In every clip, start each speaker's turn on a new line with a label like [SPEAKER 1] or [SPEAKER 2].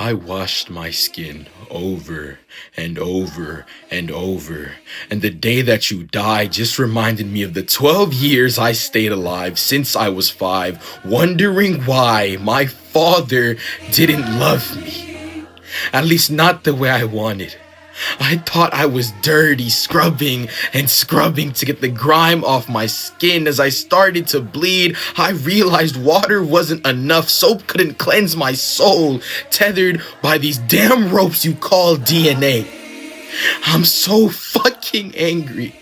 [SPEAKER 1] I washed my skin over and over and over, and the day that you died just reminded me of the 12 years I stayed alive since I was 5, wondering why my father didn't love me. At least not the way I wanted. I thought I was dirty, scrubbing and scrubbing to get the grime off my skin. As I started to bleed, I realized water wasn't enough. Soap couldn't cleanse my soul, tethered by these damn ropes you call DNA. I'm so fucking angry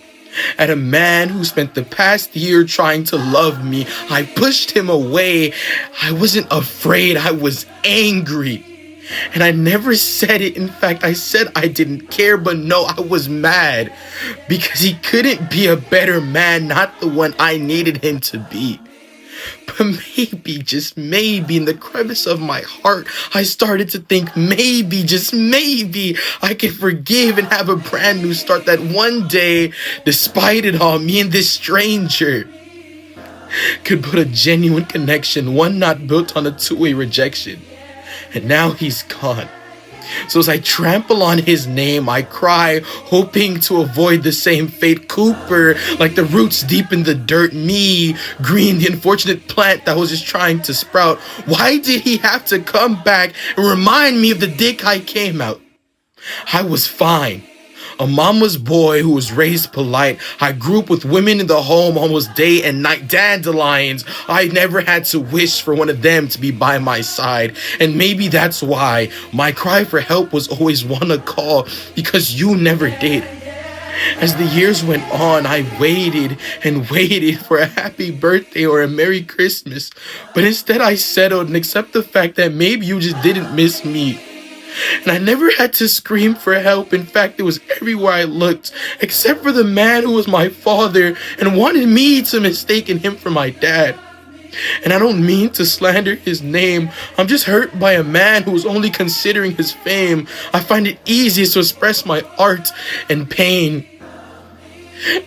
[SPEAKER 1] at a man who spent the past year trying to love me. I pushed him away. I wasn't afraid, I was angry. And I never said it. In fact, I said I didn't care, but no, I was mad because he couldn't be a better man, not the one I needed him to be. But maybe, just maybe, in the crevice of my heart, I started to think maybe, just maybe, I could forgive and have a brand new start, that one day, despite it all, me and this stranger could put a genuine connection, one not built on a two-way rejection. And now he's gone. So as I trample on his name, I cry, hoping to avoid the same fate. Cooper, like the roots deep in the dirt. Me, green, the unfortunate plant that was just trying to sprout. Why did he have to come back and remind me of the dick I came out? I was fine. A mama's boy who was raised polite. I grew up with women in the home almost day and night. Dandelions. I never had to wish for one of them to be by my side. And maybe that's why my cry for help was always one to call, because you never did. As the years went on, I waited and waited for a happy birthday or a Merry Christmas. But instead I settled and accept the fact that maybe you just didn't miss me. And I never had to scream for help. In fact, it was everywhere I looked, except for the man who was my father and wanted me to mistake him for my dad. And I don't mean to slander his name. I'm just hurt by a man who was only considering his fame. I find it easiest to express my art and pain.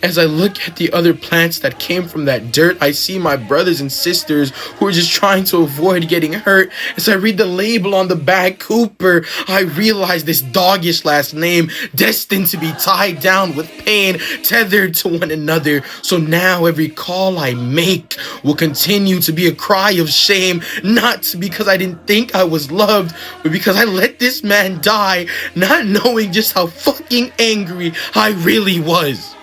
[SPEAKER 1] As I look at the other plants that came from that dirt, I see my brothers and sisters who are just trying to avoid getting hurt. As I read the label on the bag, Cooper, I realize this doggish last name, destined to be tied down with pain, tethered to one another. So now every call I make will continue to be a cry of shame, not because I didn't think I was loved, but because I let this man die, not knowing just how fucking angry I really was.